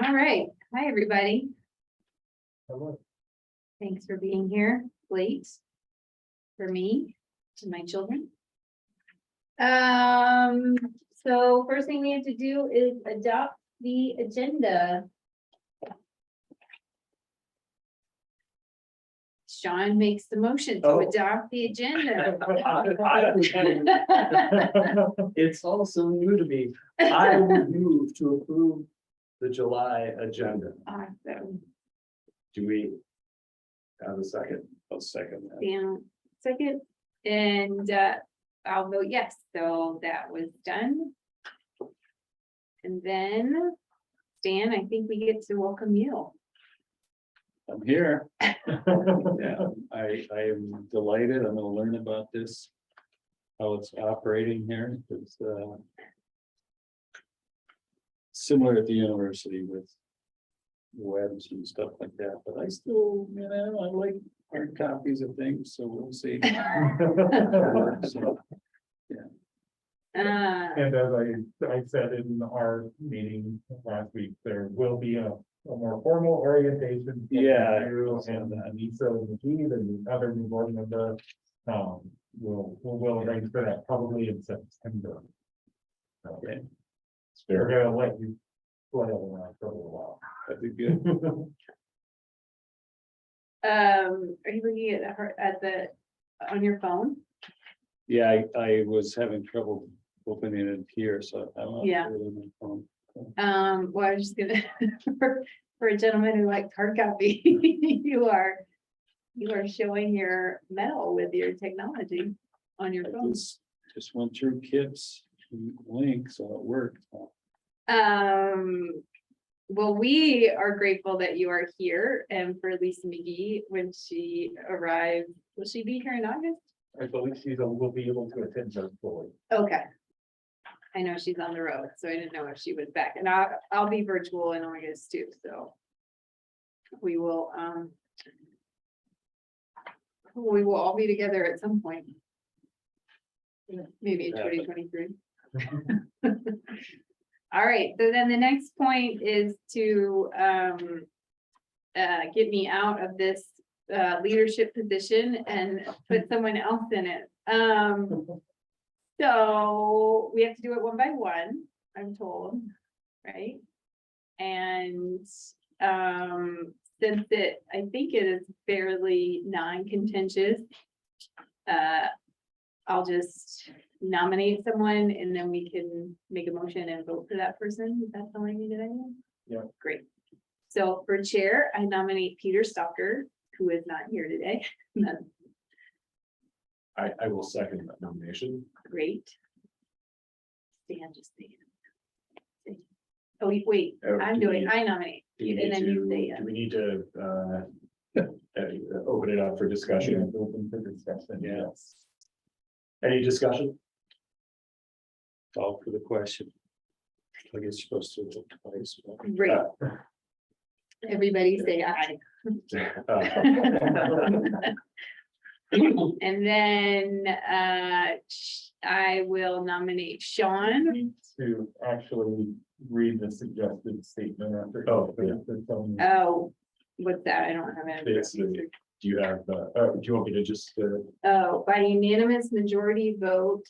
All right. Hi, everybody. Hello. Thanks for being here late for me and my children. So first thing we have to do is adopt the agenda. Sean makes the motion to adopt the agenda. It's also new to me. I would move to approve the July agenda. Awesome. Do we have a second? I'll second that. Dan, second, and I'll vote yes, so that was done. And then, Stan, I think we get to welcome you. I'm here. Yeah, I am delighted. I'm gonna learn about this, how it's operating here. It's similar at the university with webs and stuff like that, but I still, I like hard copies of things, so we'll see. So, And as I said in our meeting last week, there will be a more formal orientation. Yeah. And Lisa McGee, the other new board member, we'll arrange for that probably in September. Okay. We're gonna let you flail around for a little while. That'd be good. Are you looking at her on your phone? Yeah, I was having trouble opening it here, so I'm. Yeah. On my phone. Well, I was just gonna, for a gentleman who likes hard copy, you are showing your mettle with your technology on your I phone. just went through Kip's link, so it worked. Well, we are grateful that you are here, and for Lisa McGee, when she arrives, will she be here in August? I believe will be able to attend virtually. Okay. I know she's on the road, so I didn't know if she was back, and I'll be virtual in August too, so. We will all be together at some point. Maybe in Yeah. 2023. All right, so then the next point is to get me out of this leadership position and put someone else in it. So we have to do it one by one, I'm told, right? And since I think it is fairly non-contentious, I'll just nominate someone and then we can make a motion and vote for that person. Is that something you did? Yeah. Great. So for chair, I nominate Peter Stalker, who is not here today. I will second that nomination. Great. Stan, just say it. Oh, wait, I nominate. And then you say Do we need to open it up for discussion? Open for discussion. Yes. Any discussion? Call for the question. I guess you're supposed to vote twice. but- Great. Everybody say aye. And then I will nominate Sean. To actually read the suggested statement after. Oh, yeah. Oh, what's that? I don't have it. It's do you have, do you want me to just, Oh, by unanimous majority vote,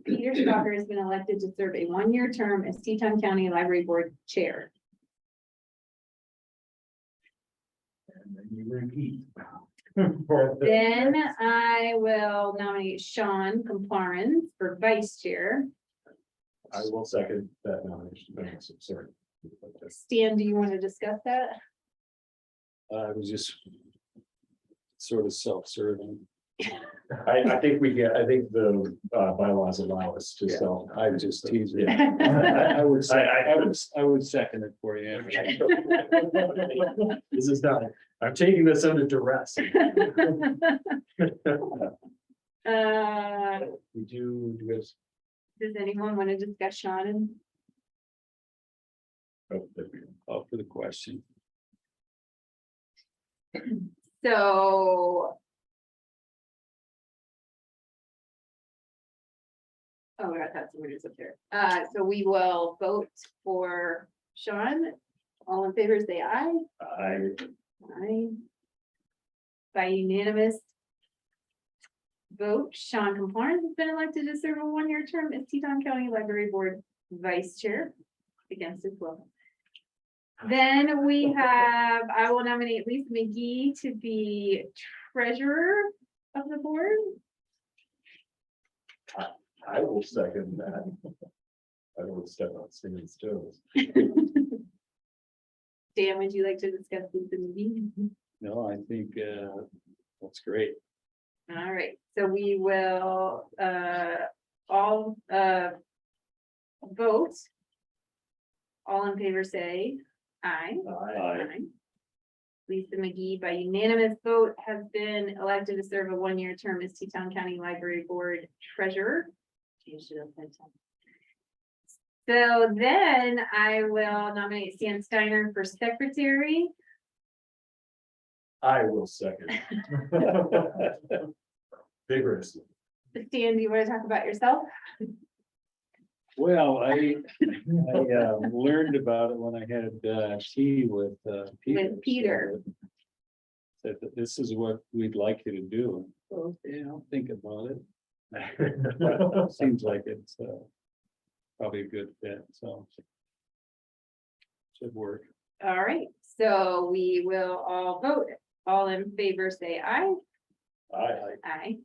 Peter Stalker has been elected to serve a one-year term as Teton County Library Board Chair. And then you repeat. Then I will nominate Sean Comparens for Vice Chair. I will second that nomination. Sorry. Stan, do you want to discuss that? I was just sort of self-serving. I think the bylaws allow us to sell. I was just teasing. Yeah. I would say, I would second it for you. This is not, I'm taking this under duress. We do this. Does anyone want to discuss Sean? Call for the question. So. Oh, I thought somebody was up there. So we will vote for Sean. All in favor, say aye. Aye. By unanimous vote, Sean Compliance has been elected to serve a one-year term as Teton County Library Board Vice Chair against his will. Then we have, I will nominate Lisa McGee to be treasurer of the board. I will second that. I will step on Stan's toes. Dan, would you like to discuss Lisa McGee? No, I think that's great. All right, so we will all vote. All in favor say aye. Aye. Lisa McGee, by unanimous vote, has been elected to serve a one-year term as Teton County Library Board Treasurer. Changed it up that time. So then I will nominate Stan Steiner for secretary. I will second. Vigorously. Stan, do you want to talk about yourself? Well, I learned about it when I had tea with Peter. With Peter. Said that this is what we'd like you to do. Okay, I'll think about it. But seems like it's probably a good fit, so. Should work. All right, so we will all vote. All in favor, say aye. Aye. Aye.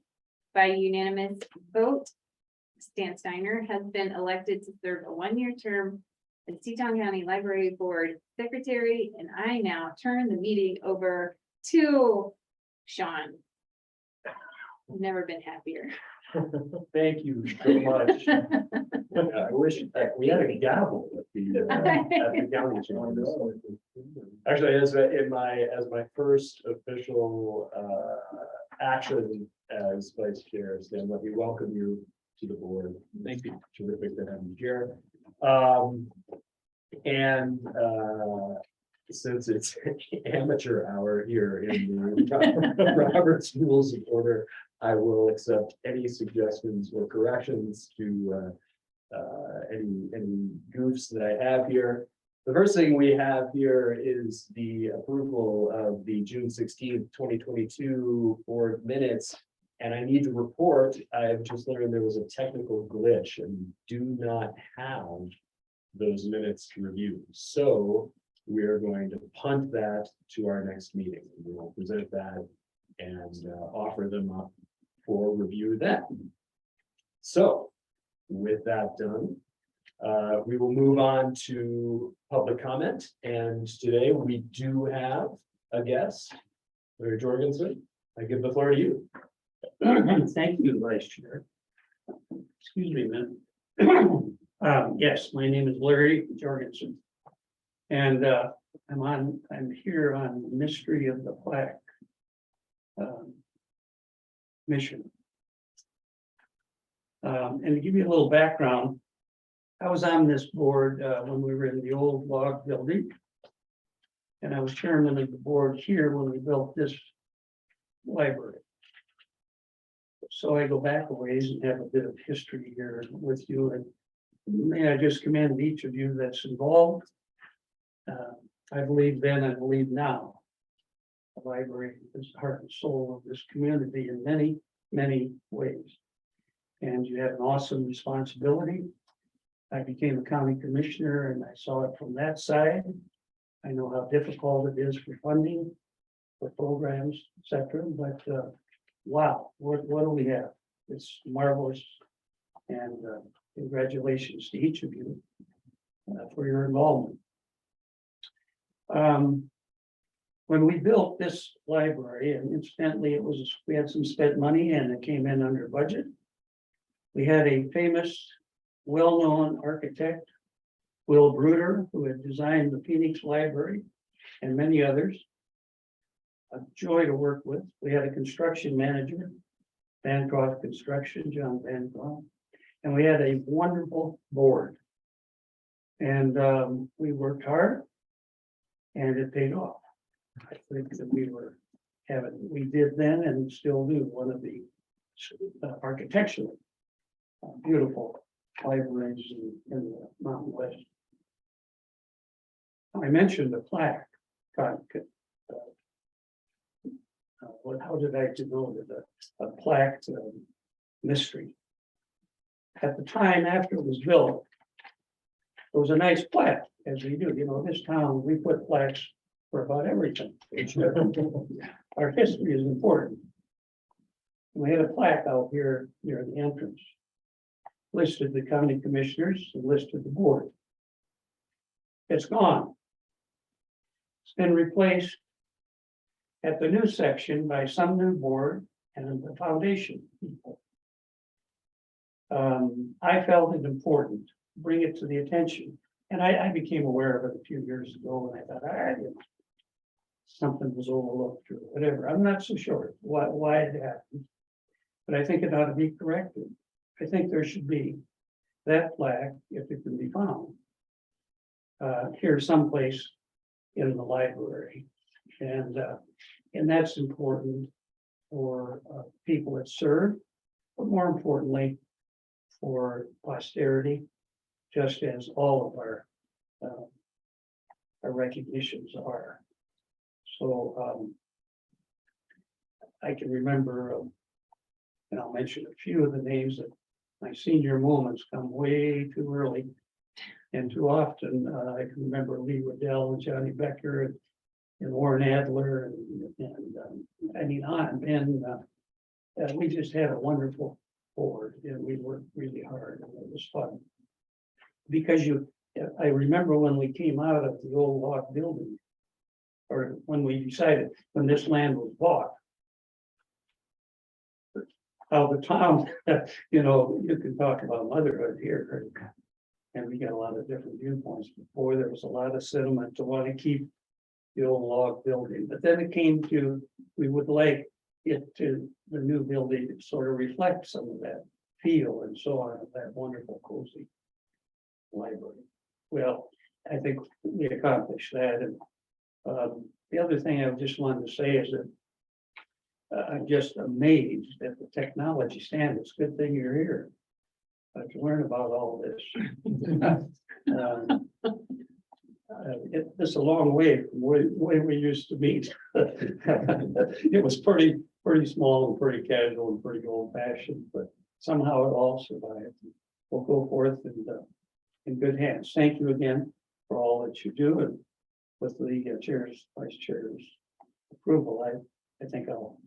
By unanimous vote, Stan Steiner has been elected to serve a one-year term as Teton County Library Board Secretary, and I now turn the meeting over to Sean. I've never been happier. Thank you so much. I wish we had a gavel at the county. Actually, as my first official action as vice chair, Stan, let me welcome you to the board. Thank you. Terrific to have you here. And since it's amateur hour here in the Robert's Rules of Order, I will accept any suggestions or corrections to any goofs that I have here. The first thing we have here is the approval of the June 16th, 2022 board minutes. And I need to report, I've just learned there was a technical glitch and do not have those minutes to review. So we are going to punt that to our next meeting. We will present that and offer them up for review then. So with that done, we will move on to public comment. And today we do have a guest, Larry Jorgensen. I give the floor to you. Thank you, Vice Chair. Excuse me a minute. Yes, my name is Larry Jorgensen. And I'm here on the Mystery of the Plaque mission. And to give you a little background, I was on this board when we were in the old log building. And I was chairman of the board here when we built this library. So I go back a ways and have a bit of history here with you, and may I just commend each of you that's involved. I believe then, I believe now. The library is the heart and soul of this community in many, many ways. And you have an awesome responsibility. I became a county commissioner and I saw it from that side. I know how difficult it is for funding, for programs, etc. But wow, what do we have? It's marvelous. And congratulations to each of you for your involvement. When we built this library, and incidentally, we had some spent money and it came in under budget. We had a famous, well-known architect, Will Bruder, who had designed the Phoenix Library and many others. A joy to work with. We had a construction manager, Bancroft Construction, John Bancroft, and we had a wonderful board. And we worked hard and it paid off. I think that we did then and still do one of the architecturally beautiful libraries in the Mountain West. I mentioned the plaque. How did I denote it? A plaque mystery. At the time after it was built, it was a nice plaque, as we do, this town, we put plaques for about everything. Our history is important. We had a plaque out here near the entrance. Listed the county commissioners, and listed the board. It's gone. It's been replaced at the new section by some new board and the foundation people. I felt it important, to bring it to the attention, and I became aware of it a few years ago, and I thought, something was overlooked or whatever. I'm not so sure why it happened, but I think it ought to be corrected. I think there should be that plaque, if it can be found, here someplace in the library, and that's important for people that serve, but more importantly, for posterity, just as all of our recognitions are. So I can remember, and I'll mention a few of the names that my senior moments come way too early and too often. I can remember Lee Riddell and Johnny Becker and Warren Adler and I mean, we just had a wonderful board and we worked really hard and it was fun. Because I remember when we came out of the old log building, or when we decided, when this land was bought, how the town, you can talk about motherhood here. And we got a lot of different viewpoints. Before, there was a lot of sentiment to want to keep the old log building, but then it came to, we would like it to, the new building to sort of reflect some of that feel and so on, that wonderful cozy library. Well, I think we accomplished that. And the other thing I just wanted to say is that I'm just amazed at the technology standards. Good thing you're here to learn about all this. It's a long way from way we used to meet. It was pretty small and pretty casual and pretty old fashioned, but somehow it all survived. We'll go forth and in good hands. Thank you again for all that you do, and with the chair's, vice chair's approval, I think I'll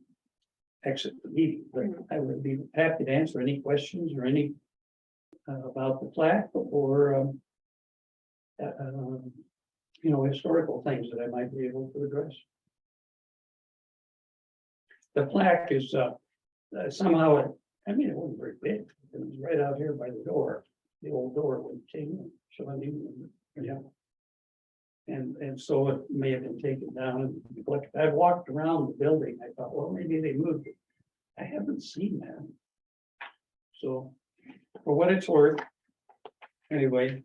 exit the meeting, but I would be happy to answer any questions or any about the plaque or historical things that I might be able to address. The plaque is somehow, it wasn't very big. It was right out here by the door, the old door when it came in. So I mean, yeah. And so it may have been taken down and neglected. I walked around the building. I thought, well, maybe they moved it. I haven't seen that. So for what it's worth, anyway,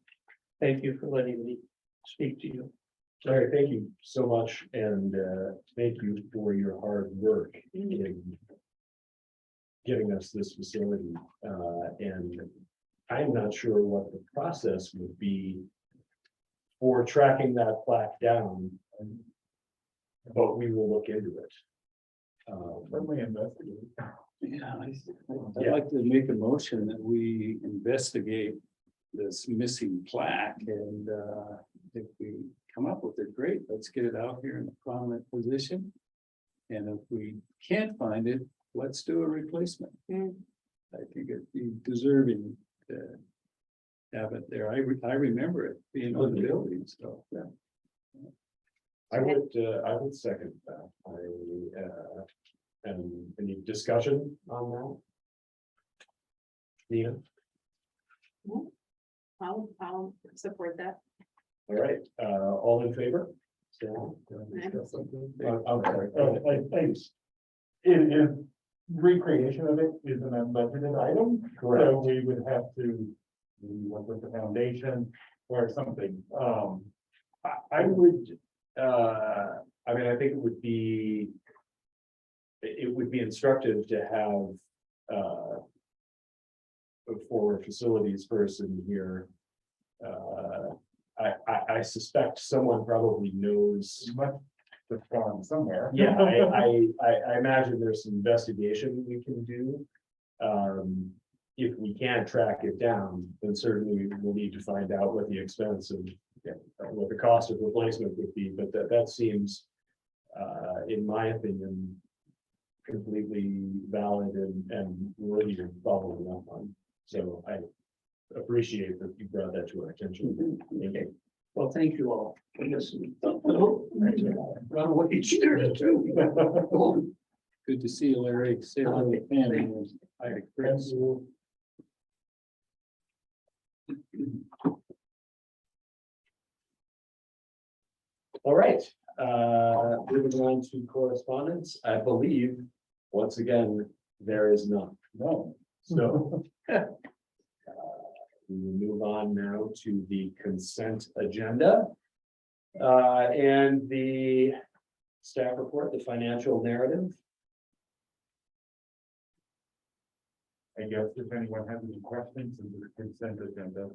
thank you for letting me speak to you. All right, thank you so much, and thank you for your hard work in giving us this facility. And I'm not sure what the process would be for tracking that plaque down, but we will look into it. Certainly investigate. Yeah, I'd like to make a motion that we investigate this missing plaque, and if we come up with it, great, let's get it out here in a prominent position. And if we can't find it, let's do a replacement. I think it'd be deserving to have it there. I remember it being on the building, so yeah. I would second that. And any discussion on that? Nina? I'll support that. All right, all in favor? Say aye. Did I discuss something? I'm sorry. Thanks. In recreation of it is an unbudgeted item. Correct. So we would have to work with the foundation or something. I would, I think it would be instructive to have for a facilities person here. I suspect someone probably knows. Must have gone somewhere. Yeah, I imagine there's some investigation we can do. If we can't track it down, then certainly we'll need to find out what the expense of, what the cost of replacement would be, but that seems, in my opinion, completely valid and worthy of following up on. So I appreciate that you brought that to our attention. Okay. Well, thank you all for listening. Run away here too. Good to see you, Larry. Say hello to Fanny. Hi, Chris. All right, moving on to correspondence, I believe, once again, there is none. No. So. We will move on now to the consent agenda. And the staff report, the financial narrative. I guess if anyone has any questions in the consent agenda,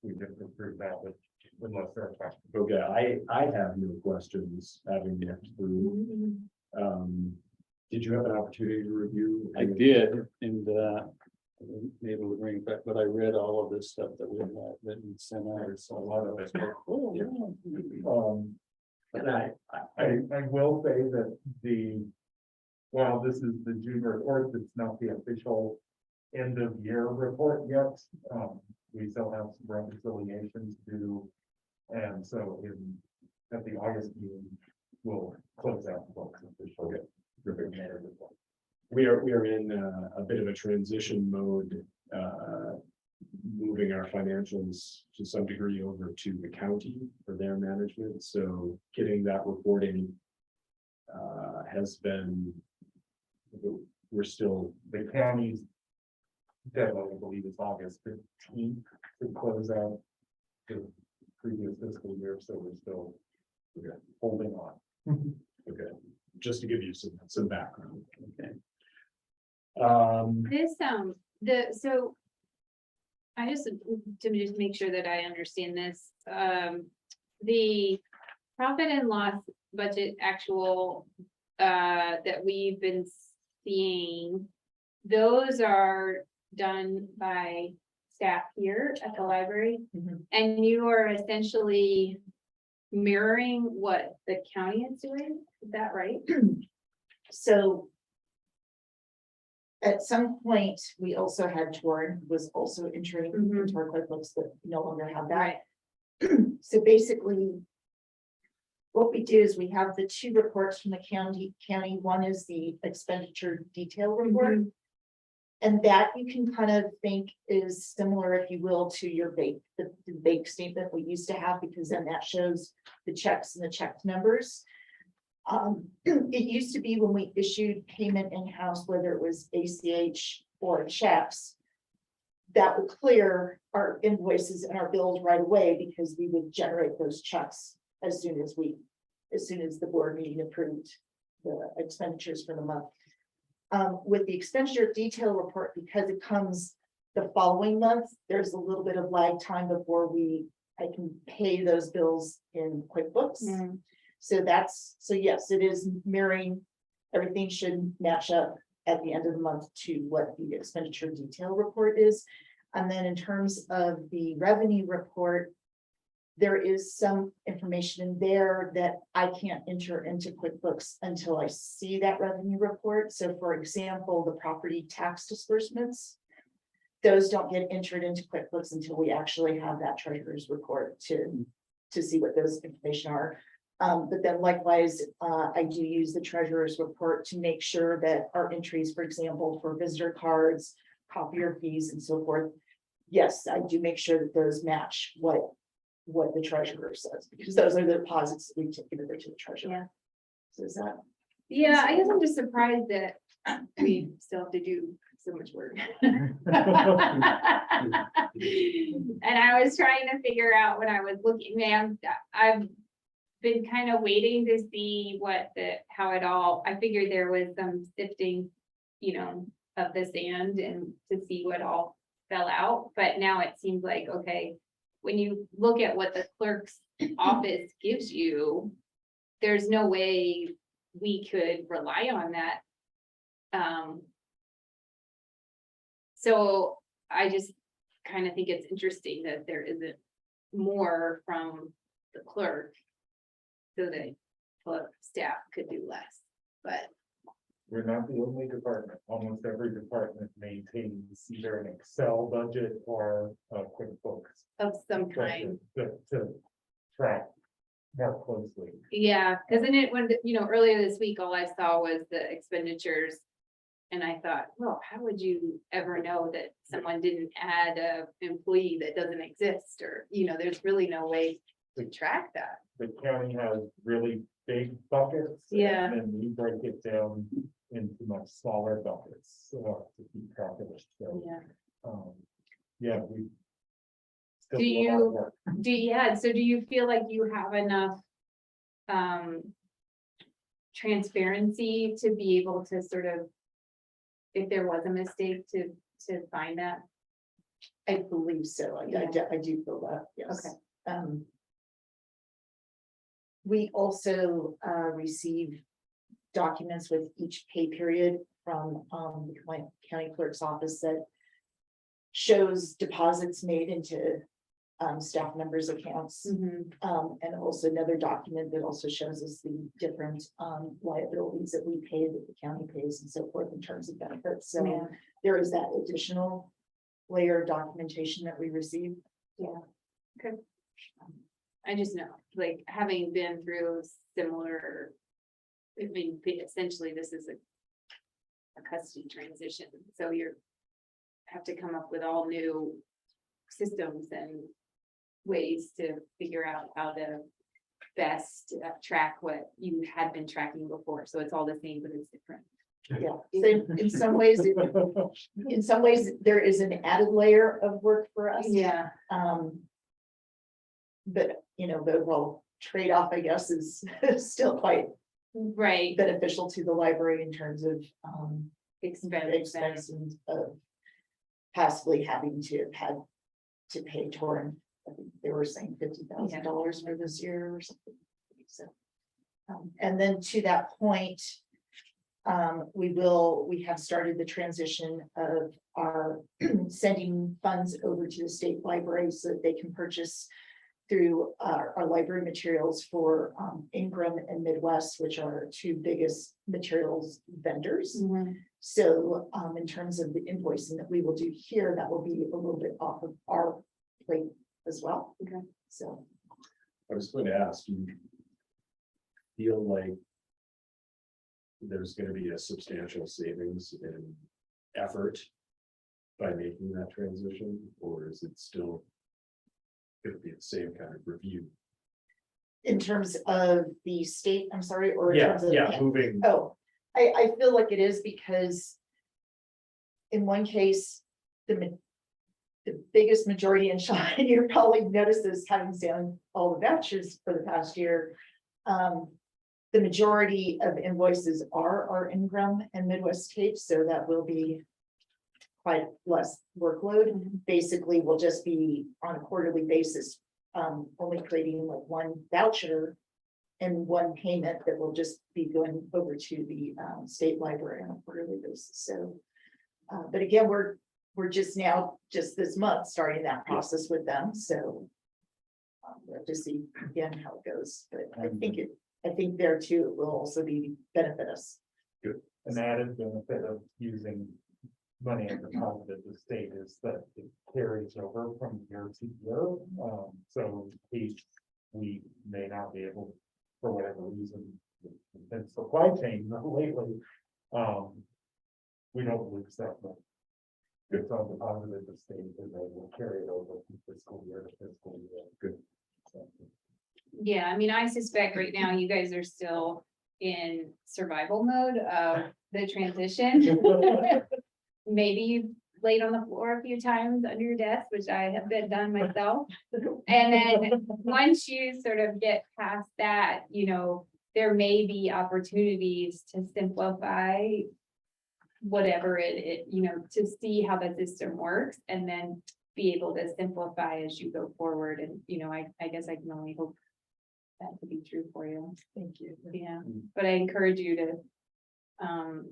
we just approve that, but unless there are questions. Okay, I have no questions having yet through. Did you have an opportunity to review? I did, and I wasn't able to bring it back, but I read all of this stuff that we had written sent out, so a lot of it. Oh, yeah. And I will say that while this is the June report, it's not the official end of year report yet. We still have some reconciliations to do. And so at the August meeting, we'll close out the books officially. we are in a bit of a transition mode, moving our financials to some degree over to the county for their management. So getting that reporting has been, we're still, The county's deadline, I believe, is August 15th to close out the previous fiscal year, so we're still holding on. okay, just to give you some background. Okay. This, so. I just, to just make sure that I understand this, the profit and loss budget actual, that we've been seeing, those are done by staff here at the library. And you are essentially mirroring what the county is doing, is that right? So at some point, we also had Torn was also entering into our QuickBooks, but no longer have that. So basically, what we do is we have the two reports from the county. One is the expenditure detail report. And that you can kind of think is similar, if you will, to your the bank statement we used to have, because then that shows the checks and the checked numbers. It used to be when we issued payment in-house, whether it was ACH or checks, that would clear our invoices and our bills right away, because we would generate those checks as soon as the board meeting approved the expenditures for the month. With the expenditure detail report, because it comes the following month, there's a little bit of lag time before I can pay those bills in QuickBooks. So yes, it is mirroring, everything should match up at the end of the month to what the expenditure detail report is. And then in terms of the revenue report, there is some information in there that I can't enter into QuickBooks until I see that revenue report. So for example, the property tax disbursements, those don't get entered into QuickBooks until we actually have that treasurer's report to see what those information are. But then likewise, I do use the treasurer's report to make sure that our entries, for example, for visitor cards, copier fees and so forth. Yes, I do make sure that those match what the treasurer says, because those are the deposits that we take to the treasurer. Yeah. So is that? Yeah, I guess I'm just surprised that we still have to do so much work. And I was trying to figure out when I was looking, man, I've been kind of waiting to see how it all, I figured there was some sifting, of the sand and to see what all fell out, but now it seems like, okay, when you look at what the clerk's office gives you, there's no way we could rely on that. So I just kind of think it's interesting that there isn't more from the clerk. So that clerk staff could do less, but We're not the only department. Almost every department maintains either an Excel budget or a QuickBooks. of some kind. To track more closely. Yeah, because in it, when, earlier this week, all I saw was the expenditures. And I thought, well, how would you ever know that someone didn't add a employee that doesn't exist, or, there's really no way to track that. The county has really big buckets. Yeah. And we break it down into much smaller buckets, to keep track of it, so, Yeah. yeah, we. still Do a lot of you- work. So do you feel like you have enough transparency to be able to sort of, if there was a mistake, to find that? I believe so. I do feel that, yes. Okay. We also receive documents with each pay period from my county clerk's office that shows deposits made into staff members' accounts. And also another document that also shows us the different liabilities that we pay, that the county pays and so forth in terms of benefits. So Yeah. there is that additional layer of documentation that we receive. I just know, like, having been through similar, I mean, essentially, this is a custody transition, so have to come up with all new systems and ways to figure out how to best track what you had been tracking before, so it's all the same, but it's different. Yeah, so in some ways, there is an added layer of work for us. Yeah, But, the overall trade-off, I guess, is still quite right, beneficial to the library in terms of expense. expense and of possibly having to have had to pay Torrent. I think they were saying $50,000 for this year or something. So, and then to that point, we have started the transition of our sending funds over to the state library so that they can purchase through our library materials for Ingram and Midwest, which are our two biggest materials vendors. So in terms of the invoicing that we will do here, that will be a little bit off of our plate as well. Okay. So I was going to ask, you feel like there's going to be a substantial savings in effort by making that transition, or is it still going to be the same kind of review? in terms of the state, I'm sorry, or in terms of. Moving. Oh, I feel like it is because in one case, the biggest majority in Sean, you probably noticed this, having seen all the vouchers for the past year. The majority of invoices are our Ingram and Midwest tapes, so that will be quite less workload. Basically, we'll just be on a quarterly basis, only creating like one voucher and one payment that will just be going over to the state library on a quarterly basis. So, but again, we're just now, just this month, starting that process with them. So we'll have to see again how it goes. But I think there too, it will also benefit us. An added benefit of using money at the deposit at the state is that it carries over from year to year. So we may not be able, for whatever reason, in supply chain lately, we don't lose that money. It's on deposit at the state, and they will carry it over from fiscal year to fiscal year. Good. So, Yeah, I mean, I suspect right now you guys are still in survival mode of the transition. Maybe you've laid on the floor a few times under your desk, which I have been done myself. And then once you sort of get past that, there may be opportunities to simplify whatever it, to see how the system works. And then be able to simplify as you go forward, and, you know, I guess I can only hope that to be true for you. Thank you. Yeah, but I encourage you to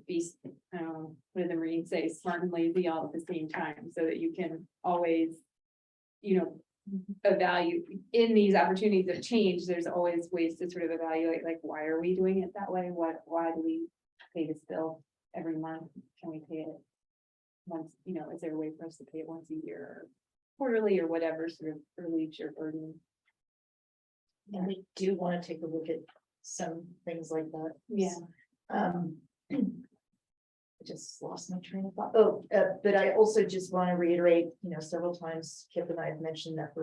be, what did the Marines say, smart and lazy all at the same time, so that you can always, you know, evaluate in these opportunities of change. There's always ways to sort of evaluate, like, why are we doing it that way? Why do we pay this bill every month? Can we pay it once, you know, is there a way for us to pay it once a year or quarterly or whatever sort of relieves your burden? And we do want to take a look at some things like that. Yeah. I just lost my train of thought. Oh, but I also just want to reiterate, you know, several times Kip and I have mentioned that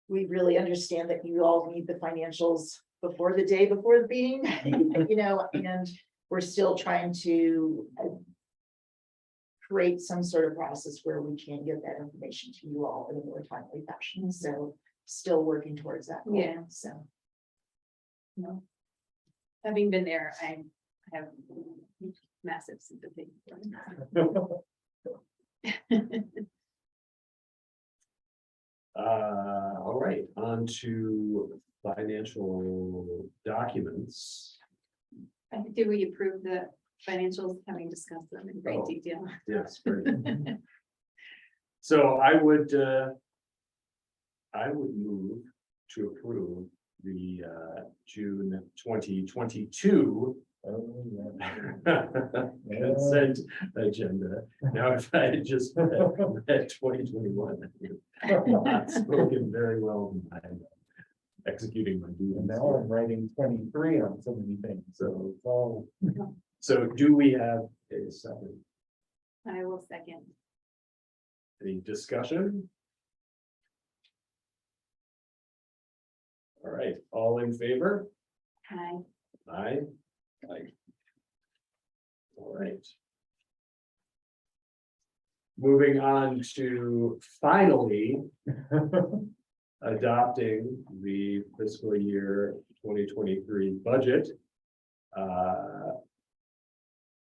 we really understand that you all need the financials before the day before the meeting, you know, and we're still trying to create some sort of process where we can get that information to you all in a more timely fashion. So still working towards that goal. Yeah. So. No. Having been there, I have massive sympathy. All right, on to financial documents. Did we approve the financials, having discussed them in great Oh. detail? Yes, great. So I would move to approve the June 2022 consent agenda. Now, if I had just read 2021, I would have not spoken very well in my executing my duties. And now I'm writing 23 on so many things, so it's all. So do we have a second? I will second. Any discussion? All right, all in favor? Hi. Aye. Aye. All right. Moving on to finally adopting the fiscal year 2023 budget.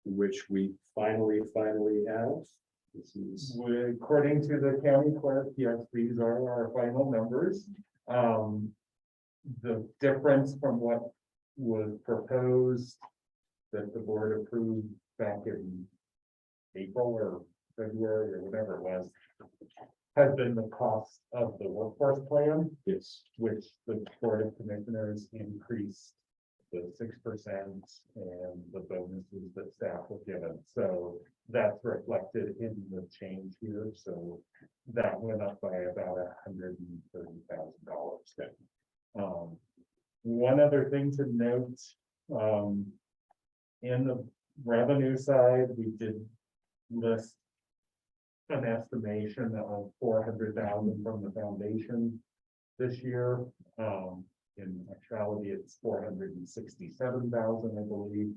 Which we finally have. This is, According to the county clerk, yes, these are our final numbers. The difference from what was proposed that the board approved back in April or February or whatever it was, has been the cost of the workforce plan, yes, which the Board of Commissioners increased the 6% and the bonuses that staff were given. So that's reflected in the change here. So that went up by about $130,000. One other thing to note, in the revenue side, we did list an estimation of 400,000 from the foundation this year. In actuality, it's 467,000, I believe,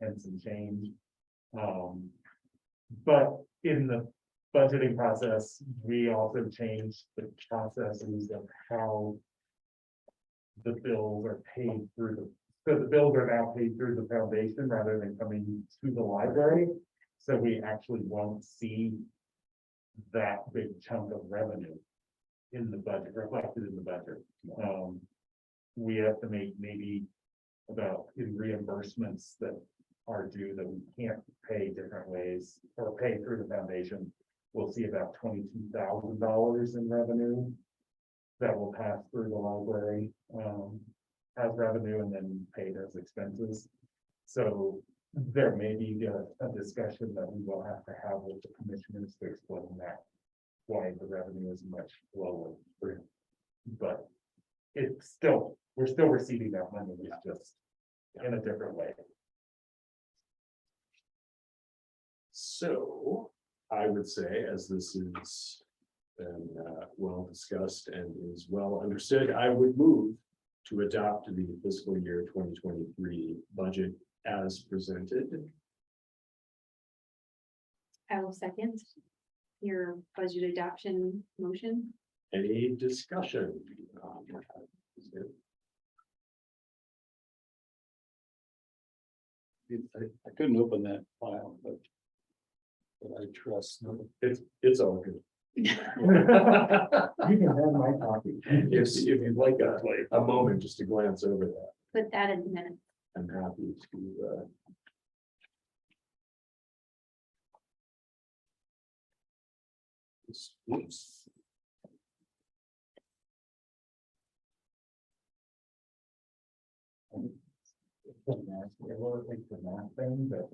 and some change. But in the budgeting process, we also changed the processes of how the bills are paid through so the bills are now paid through the foundation rather than coming to the library. So we actually won't see that big chunk of revenue in the budget, reflected in the budget. We estimate maybe about in reimbursements that are due that we can't pay different ways or pay through the foundation. We'll see about $22,000 in revenue that will pass through the library as revenue and then paid as expenses. So there may be a discussion that we will have to have with the commissioners to explain that, why the revenue is much lower. But it's still, we're still receiving that money, it's just in a different way. so I would say, as this is been well discussed and is well understood, I would move to adopt the fiscal year 2023 budget as presented. I will second your budget adoption motion. Any discussion? I couldn't open that file, but I trust. It's all good. You can have my copy. If you'd like a moment just to glance over that, Put that in the minutes. I'm happy to, oops. It's the math thing, but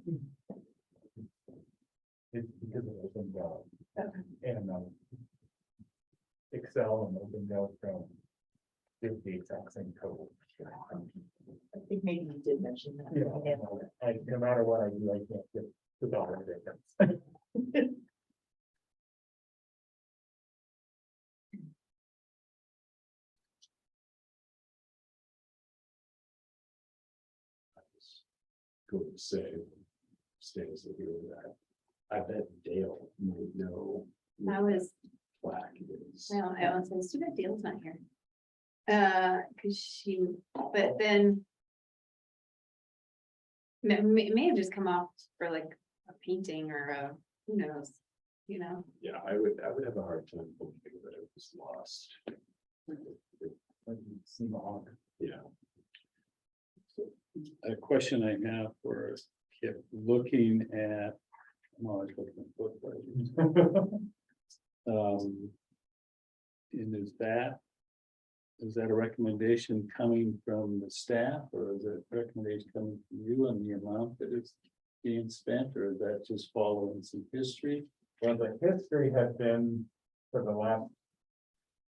it's because of open go. And Excel and open go from the exact same code. I think maybe you did mention that. Yeah, no matter what I do, I can't get the dollar difference. Going to say, stays here that. I bet Dale might know. I was, Black is. well, I was supposed to bet Dale's not here. Cause she, but then. May have just come off for like a painting or a, who knows, you know, Yeah, I would have a hard time believing that it was lost. Seem odd. Yeah, A question I have for Kip, looking at, I'm always looking at book budgets. And is that a recommendation coming from the staff, or is it a recommendation coming from you on the amount that is being spent, or is that just following some history? Well, the history had been for the last,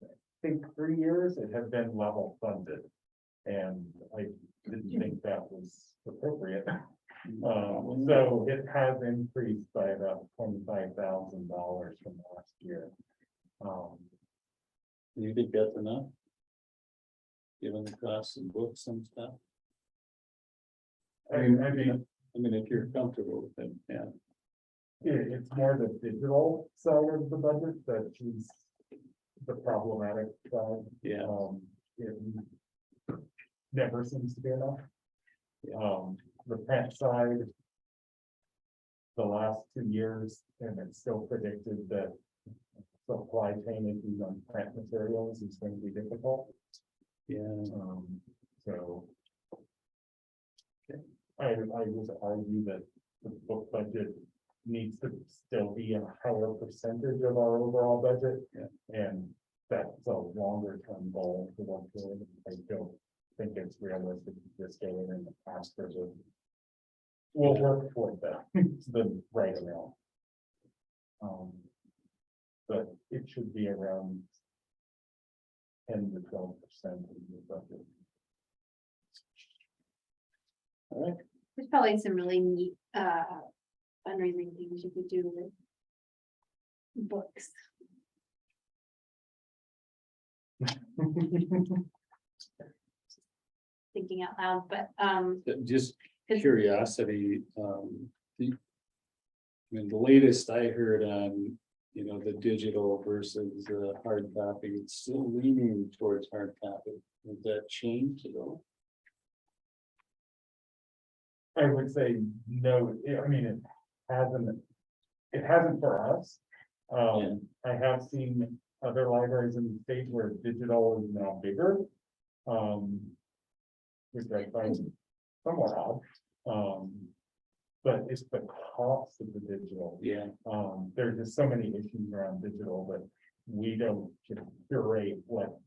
I think, 3 years, it had been level funded. And I didn't think that was appropriate. So it has increased by about $25,000 from last year. Do you think that's enough? Given the costs of books and stuff? I mean, If you're comfortable with it, yeah. it's more the digital side of the budget that is the problematic side. Yeah. It never seems to be enough. Yeah. The print side, the last 2 years, and it's still predicted that supply chain issues on print materials is going to be difficult. Yeah. So I would argue that the book budget needs to still be a higher percentage of our overall budget. Yeah. And that's a longer term goal to work toward. I don't think it's realistic to just go in and ask for the. We'll work toward that, the right amount. But it should be around 10 to 12% of the budget. All right. there's probably some really neat, fundraising things you could do with. Books. Thinking out loud, but, Just 'cause- curiosity, the latest I heard on, the digital versus the hard copy, it's still leaning towards hard copy. Has that changed at all? I would say no, I mean, it hasn't for us. I have seen other libraries in the state where digital is now bigger. Which I find somewhat odd. But it's the cost of the digital. Yeah. There's just so many issues around digital, but we don't curate what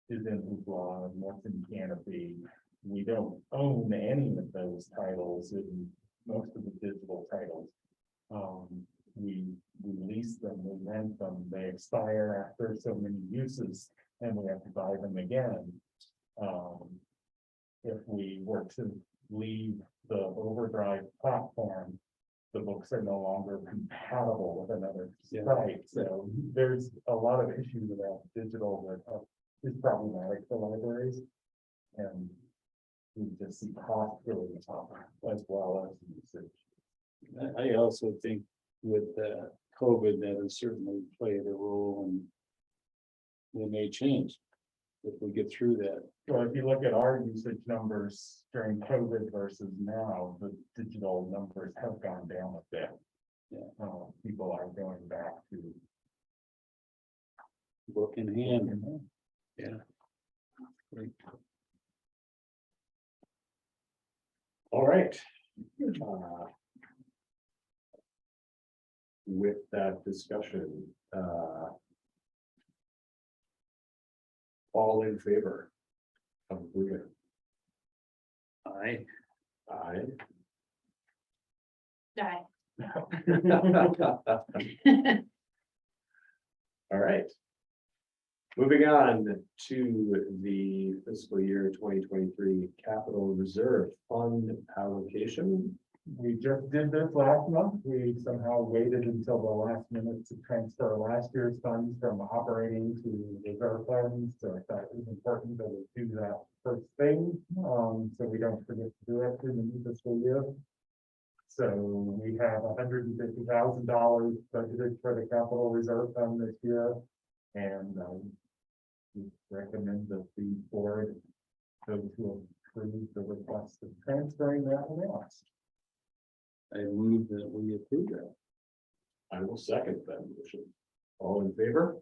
is in Hoopla and what's in Canopy. We don't own any of those titles in most of the digital titles. We lease them, we rent them, they expire after so many uses, and we have to buy them again. If we were to leave the Overdrive platform, the books are no longer compatible with another site. So there's a lot of issues about digital that is problematic for libraries. And we just see cost going up as well as usage. I also think with COVID, that has certainly played a role, and they may change if we get through that. So if you look at our usage numbers during COVID versus now, the digital numbers have gone down a bit. Yeah. People are going back to Book in hand. Yeah. Great. All right. Uh, With that discussion, all in favor of approving? I, Aye. Die. All right. Moving on to the fiscal year 2023 capital reserve fund allocation. We just did this last month. We somehow waited until the last minute to transfer last year's funds from operating to reserve funds. So I thought it was important that we do that first thing, so we don't forget to do it in the new fiscal year. So we have $150,000 budgeted for the capital reserve fund this year. And we recommend that the board go to approve the request of transferring that amount. I move that we approve that. I will second that motion. All in favor?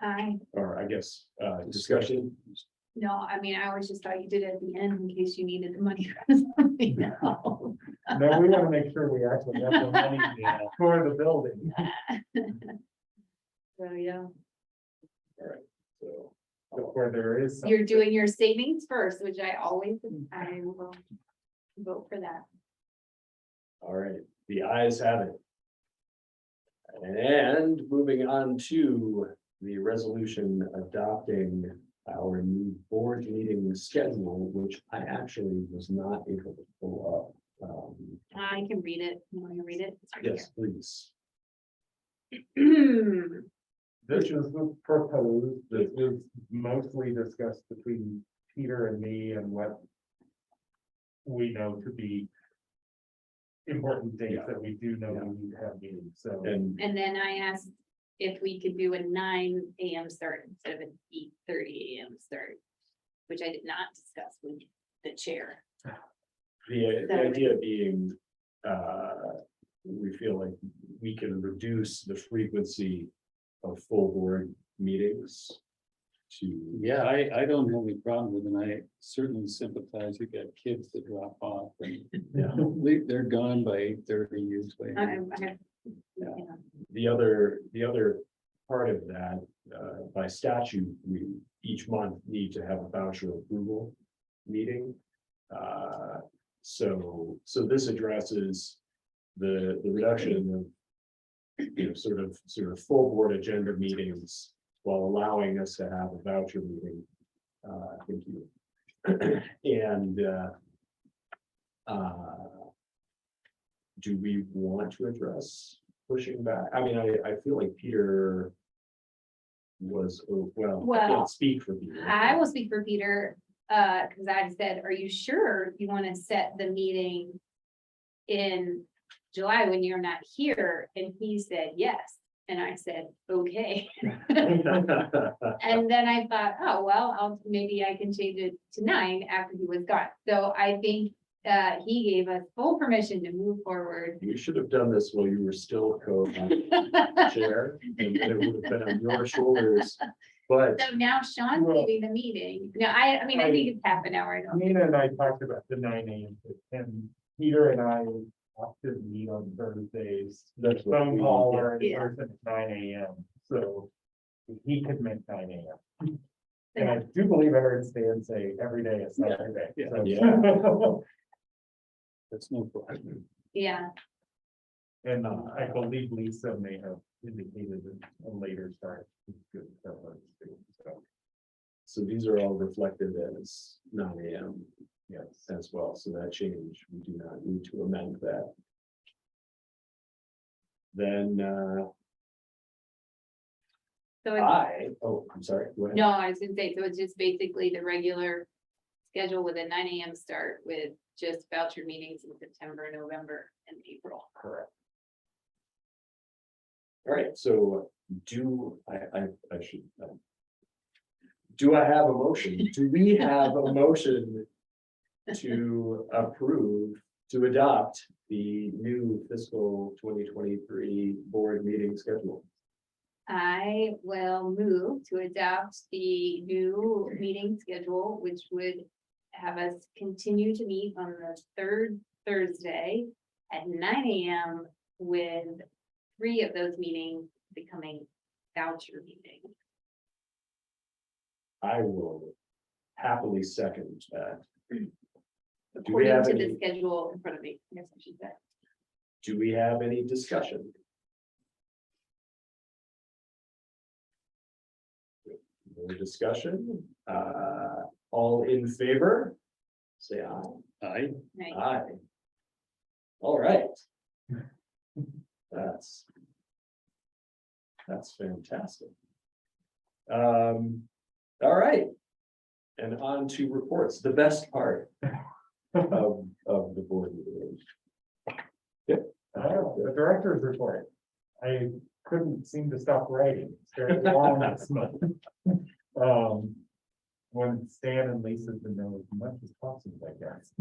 I, Or I guess, discussion? no, I mean, I always just thought you did it at the end in case you needed the money for something else. No, we want to make sure we actually have the money for the building. So, yeah, So. Where there is. you're doing your savings first, which I always, I will vote for that. All right, the ayes have it. And moving on to the resolution adopting our new board meeting schedule, which I actually was not able to pull up. I can read it. You want me to read it? It's right here. Yes, please. This is proposed, this is mostly discussed between Peter and me and what we know to be important dates that we do know we need to have meetings, so. And And then I asked if we could do a 9 AM start instead of an 8:30 AM start, which I did not discuss with the chair. the idea being, we feel like we can reduce the frequency of full board meetings to. Yeah, I don't have any problem with it, and I certainly sympathize. You got kids that drop off and Yeah. they're gone by 8:30 usually. I have, Yeah. The other part of that, by statute, we each month need to have a voucher approval meeting. So this addresses the reduction of, sort of full board agenda meetings while allowing us to have a voucher meeting. Thank you. And do we want to address pushing back? I mean, I feel like Peter was, I Well, can't speak for Peter. I will speak for Peter, because I said, are you sure you want to set the meeting in July when you're not here? And he said, yes. And I said, okay. And then I thought, oh, well, maybe I can change it to 9 after he was gone. So I think he gave us full permission to move forward. We should have done this while you were still co-chair, and it would have been on your shoulders, but. So now Sean's Well- leaving the meeting. No, I mean, I think it's half an hour. I don't. Nina and I talked about the 9 AM, and Peter and I often meet on Thursdays. The phone call or in Yeah. person at 9 AM, so he could make 9 AM. And I do believe I heard Stan say every day is Saturday. Yeah. so- Yeah. That's no problem. Yeah, And I believe Lisa may have indicated a later start. is good for her too, so, So these are all reflected as 9 AM yes. as well, so that change, we do not need to amend that. Then, so it's, I'm sorry, go ahead. no, I was gonna say, so it's just basically the regular schedule with a 9 AM start with just voucher meetings in September, November, and April. Correct. All right, so I should. Do I have a motion? Do we have a motion to approve, to adopt the new fiscal 2023 board meeting schedule? I will move to adopt the new meeting schedule, which would have us continue to meet on the third Thursday at 9 AM with 3 of those meetings becoming voucher meetings. I will happily second that. According have to any- the schedule in front of me, I guess I should say. Do we have any discussion? No discussion, all in favor? Say aye. I, Right. Aye. All right. That's. That's fantastic. All right. And on to reports, the best part of the board meeting. The director's report. I couldn't seem to stop writing. It's very long this month. When Stan and Lisa can know as much as possible, I guess.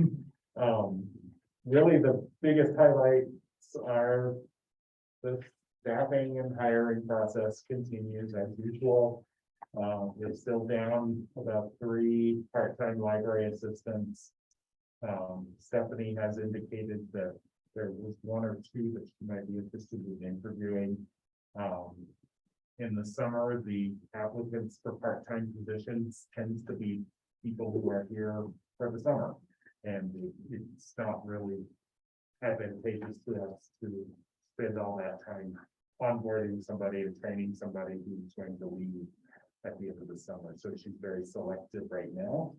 Really, the biggest highlights are the staffing and hiring process continues as usual. We're still down about 3 part-time library assistants. Stephanie has indicated that there was 1 or 2 that she might be interested in interviewing. In the summer, the applicants for part-time positions tends to be people who are here for the summer. And it's not really advantageous to us to spend all that time onboarding somebody and training somebody who's going to leave at the end of the summer. So she's very selective right now.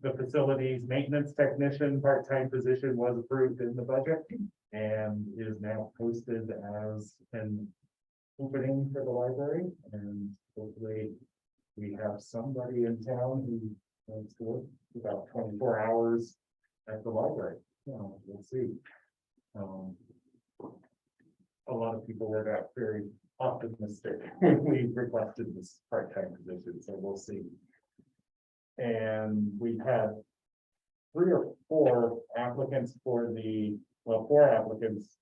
The facilities maintenance technician part-time position was approved in the budget and is now posted as an opening for the library, and hopefully we have somebody in town who wants to work about 24 hours at the library. We'll see. A lot of people were not very optimistic when we requested this part-time position, so we'll see. And we've had 3 or 4 applicants for the, well, 4 applicants,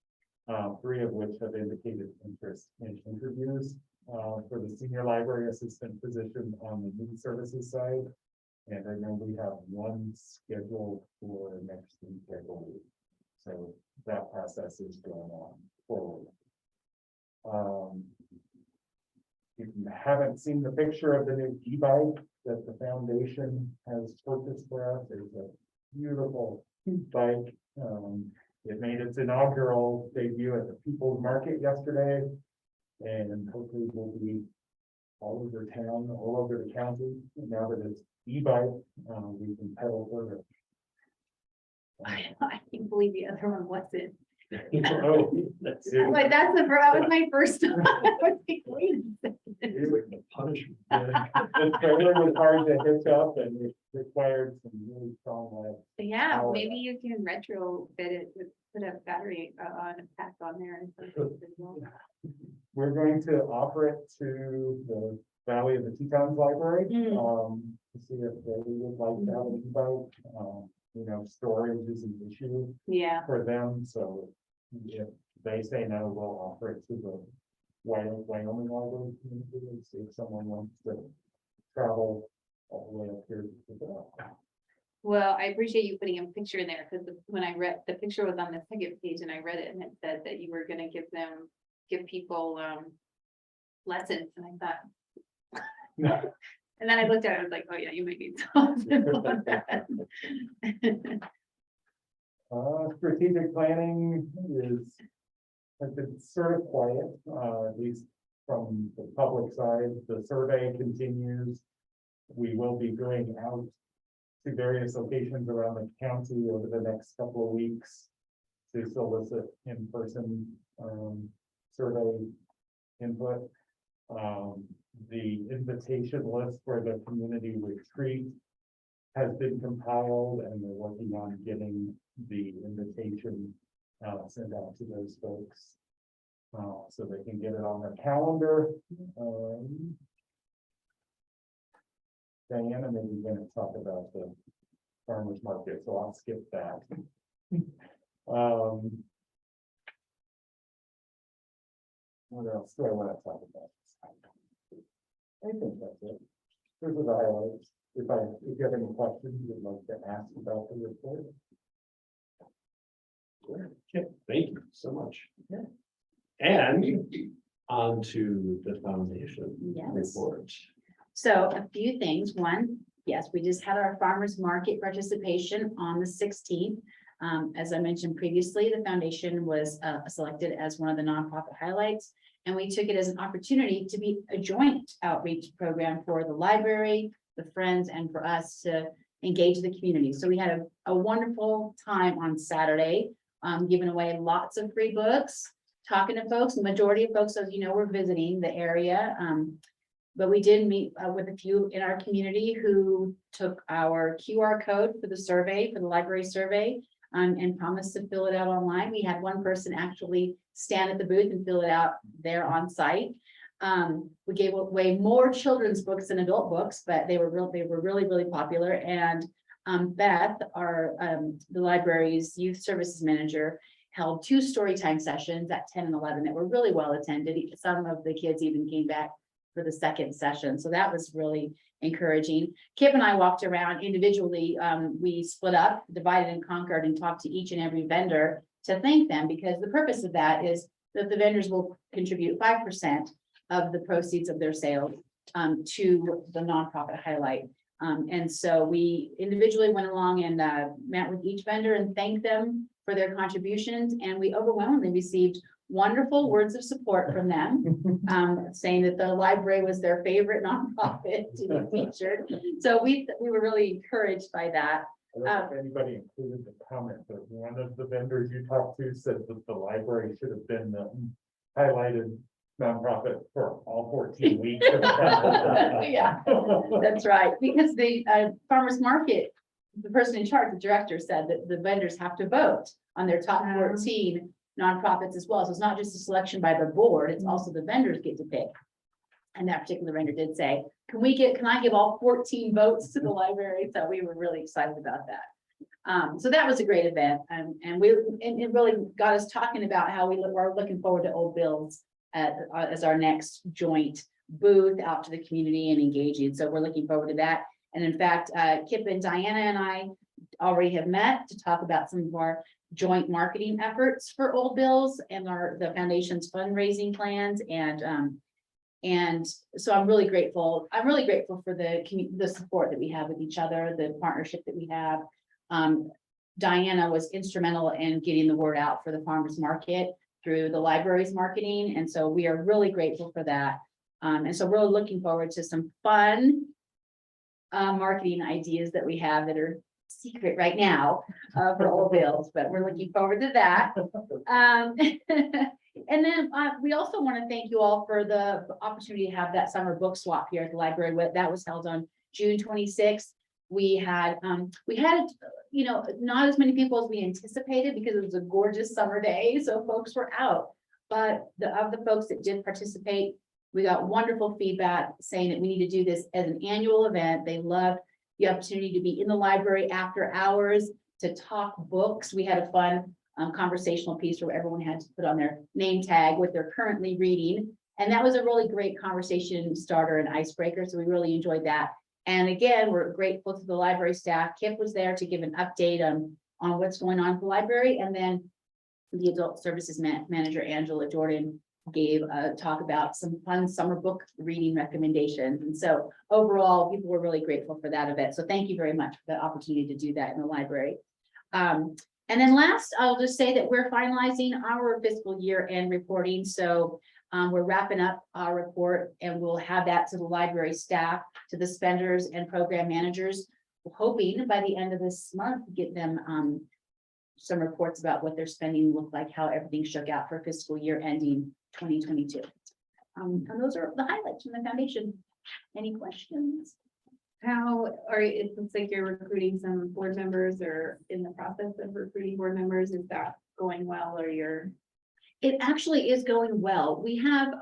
3 of which have indicated interest in interviews for the senior library assistant position on the youth services side. And I know we have 1 scheduled for next week, I believe. So that process is going on forward. If you haven't seen the picture of the new e-bike that the foundation has purchased for us, there's a beautiful bike. It made its inaugural debut at the People's Market yesterday, and hopefully will be all over town, all over the county. Now that it's e-bike, we can pedal further. I can't believe the other one wasn't. Oh, Like, that was my first. I was like, wait a second. punishment. The trailer was hard to hitch up and it required some really strong legs. Yeah, Power. maybe you can retrofit it with, put a battery on a pack on there and something as well. We're going to offer it to the Valley of the Tetons Library, to see if they would like to have an e-bike. You know, storage is an issue Yeah, for them, so if they say no, we'll offer it to the Wyoming Library community and see if someone wants to travel all the way up here to pick it up. well, I appreciate you putting a picture in there, because when I read, the picture was on the second page and I read it and it said that you were gonna give people lessons, and I thought. And then I looked at it, I was like, oh yeah, you might need something on that. Strategic planning has been sort of quiet, at least from the public side. The survey continues. We will be going out to various locations around the county over the next couple of weeks to solicit in-person survey input. The invitation list for the community retreat has been compiled, and we're working on getting the invitation sent out to those folks so they can get it on their calendar. Diana may be going to talk about the farmers market, so I'll skip that. What else do I want to talk about? I think that's it. Those are the highlights. If you have any questions you'd like to ask about the report. Okay, thank you so much. Yeah. And on to the foundation Yes. report. So a few things. One, yes, we just had our farmers market participation on the 16th. As I mentioned previously, the foundation was selected as one of the nonprofit highlights. And we took it as an opportunity to be a joint outreach program for the library, the Friends, and for us to engage the community. So we had a wonderful time on Saturday, giving away lots of free books, talking to folks. The majority of folks, as you know, were visiting the area. But we did meet with a few in our community who took our QR code for the survey, for the library survey, and promised to fill it out online. We had one person actually stand at the booth and fill it out there on site. We gave away more children's books than adult books, but they were really popular. And Beth, our the library's youth services manager, held 2 story time sessions at 10 and 11 that were really well attended. Some of the kids even came back for the second session. So that was really encouraging. Kip and I walked around individually. We split up, divided and conquered, and talked to each and every vendor to thank them, because the purpose of that is that the vendors will contribute 5% of the proceeds of their sales to the nonprofit highlight. And so we individually went along and met with each vendor and thanked them for their contributions. And we overwhelmingly received wonderful words of support from them, saying that the library was their favorite nonprofit to be featured. So we were really encouraged by that. I don't know if anybody included the comment, but one of the vendors you talked to said that the library should have been the highlighted nonprofit for all 14 weeks. Yeah, that's right. Because the farmers market, the person in charge, the director, said that the vendors have to vote on their top 14 nonprofits as well. So it's not just a selection by the board, it's also the vendors get to pick. And that particular vendor did say, can I give all 14 votes to the library? So we were really excited about that. So that was a great event. And it really got us talking about how we are looking forward to Old Bill's as our next joint booth out to the community and engaging. So we're looking forward to that. And in fact, Kip and Diana and I already have met to talk about some of our joint marketing efforts for Old Bill's and the foundation's fundraising plans. And so I'm really grateful. I'm really grateful for the support that we have with each other, the partnership that we have. Diana was instrumental in getting the word out for the farmers market through the library's marketing. And so we are really grateful for that. And so we're looking forward to some fun marketing ideas that we have that are secret right now for Old Bill's, but we're looking forward to that. And then we also want to thank you all for the opportunity to have that summer book swap here at the library. That was held on June 26th. We had, you know, not as many people as we anticipated because it was a gorgeous summer day. So folks were out, but of the folks that did participate, we got wonderful feedback saying that we need to do this as an annual event. They loved the opportunity to be in the library after hours to talk books. We had a fun conversational piece where everyone had to put on their name tag what they're currently reading. And that was a really great conversation starter and icebreaker. So we really enjoyed that. And again, we're grateful to the library staff. Kip was there to give an update on what's going on at the library. And then the adult services manager, Angela Jordan, gave a talk about some fun summer book reading recommendations. And so overall, people were really grateful for that event. So thank you very much for the opportunity to do that in the library. And then last, I'll just say that we're finalizing our fiscal year end reporting. So we're wrapping up our report and we'll have that to the library staff, to the spenders and program managers, hoping by the end of this month, get them some reports about what their spending looked like, how everything shook out for fiscal year ending 2022. And those are the highlights from the foundation. Any questions? It looks like you're recruiting some board members or in the process of recruiting board members. Is that going well or It actually is going well. We have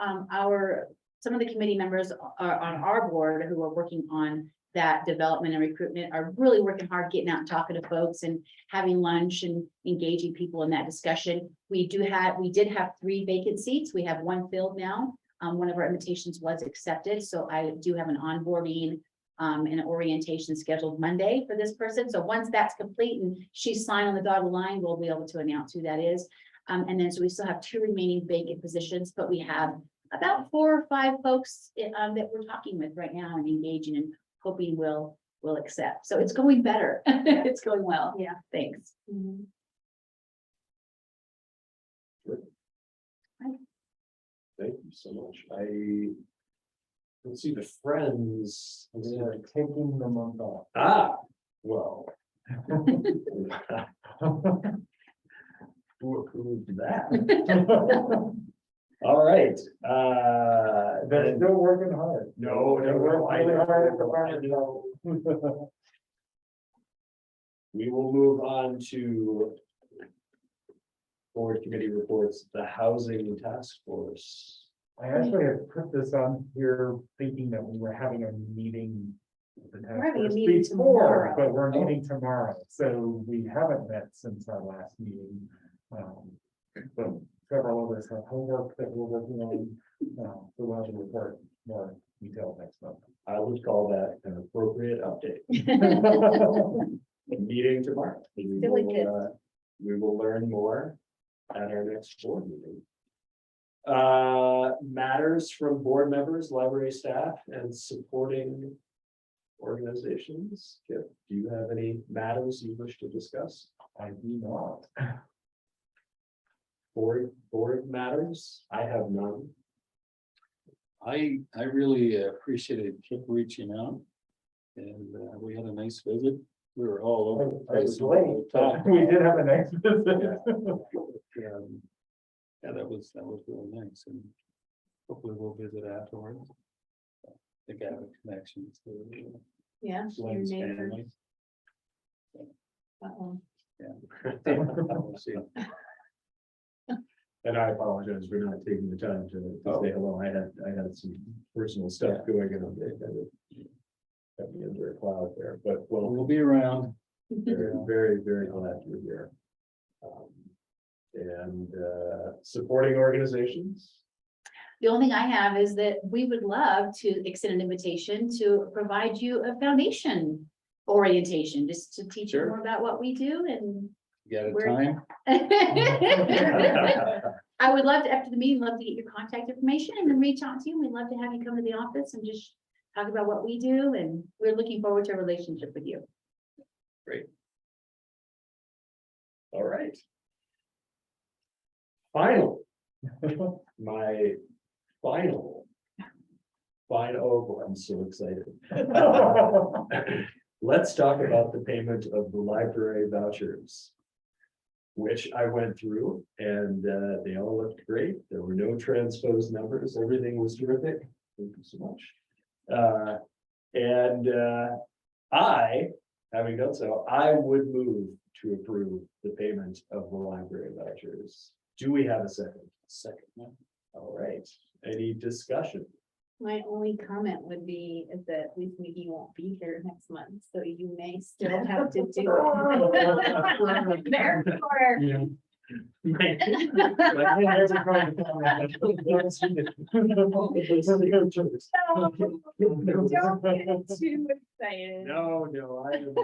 some of the committee members are on our board who are working on that development and recruitment are really working hard, getting out and talking to folks and having lunch and engaging people in that discussion. We did have 3 vacant seats. We have 1 filled now. One of our invitations was accepted, so I do have an onboarding and an orientation scheduled Monday for this person. So once that's complete and she's signed on the dotted line, we'll be able to announce who that is. And then so we still have 2 remaining vacant positions, but we have about 4 or 5 folks that we're talking with right now and engaging and hoping will accept. So it's going better. It's going well. Yeah. Thanks. Thank you so much. Let's see, the Friends. We're taking the month off. Well. Who approved that? All right, They're then, still working hard. no, They work really hard at the I farm know. bill. We will move on to board committee reports, the housing task force. I actually have put this on here thinking that we were having a meeting. with the task We're having a force meeting before, tomorrow. But we're meeting tomorrow, so we haven't met since our last meeting. But several of us have homework that we're working on, so we'll have to report more detail next month. I would call that an appropriate update. Meeting tomorrow. We Silly will, kids. we will learn more at our next board meeting. Matters from board members, library staff, and supporting organizations. Kip, do you have any matters you wish to discuss? I do not. Board matters? I have none. I really appreciated Kip reaching out. And we had a nice visit. We were all over. the I was place. late, but we did have a nice visit. Yeah, that was really nice, and hopefully we'll visit afterwards. I think I have a connection to Yeah. your Glenn's neighbor. family. Uh-oh. We'll see. And I apologize for not taking the time to say hello. I had some personal stuff going on. It kind of got me under a cloud there, but well, We'll be around. very, very, very glad you're here. And supporting organizations. The only thing I have is that we would love to extend an invitation to provide you a foundation orientation, just to teach you Sure. more about what we do and. You got a We're- time? I would love to, after the meeting, love to get your contact information and then reach out to you. We'd love to have you come to the office and just talk about what we do, and we're looking forward to a relationship with you. All right. Final, my final. Oh, boy, I'm so excited. Let's talk about the payment of the library vouchers. Which I went through and they all looked great. There were no transposed numbers. Everything was terrific. Thank you so much. Having done so, I would move to approve the payment of the library vouchers. Do we have a second? Second. All right, any discussion? My only comment would be is that at least Mickey won't be here next month, so you may still have to do it. Therefore, don't get too excited. No, I am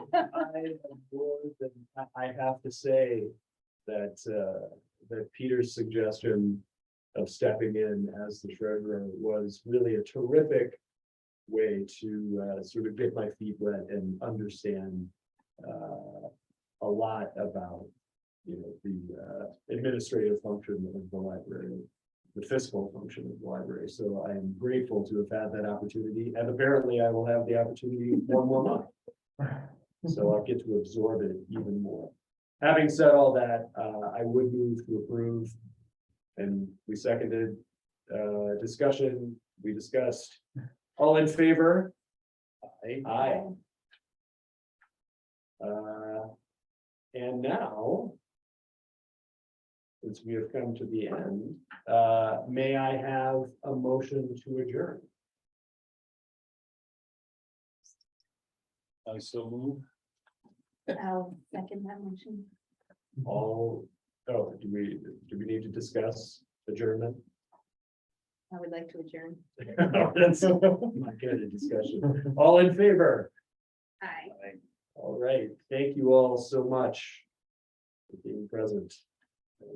more than, I have to say that, that Peter's suggestion of stepping in as the treasurer was really a terrific way to, sort of get my feet wet and understand, a lot about, the, administrative function of the library, the fiscal function of the library. So I am grateful to have had that opportunity, and apparently I will have the opportunity one more month. So I'll get to absorb it even more. Having said all that, I would move to approve. And we seconded, discussion, we discussed, all in favor? Aye. And now, since we have come to the end, may I have a motion to adjourn? I so move. I'll second that motion. All, oh, do we need to discuss adjournment? I would like to adjourn. That's not good a discussion. All in favor? Aye. All right, thank you all so much for being present.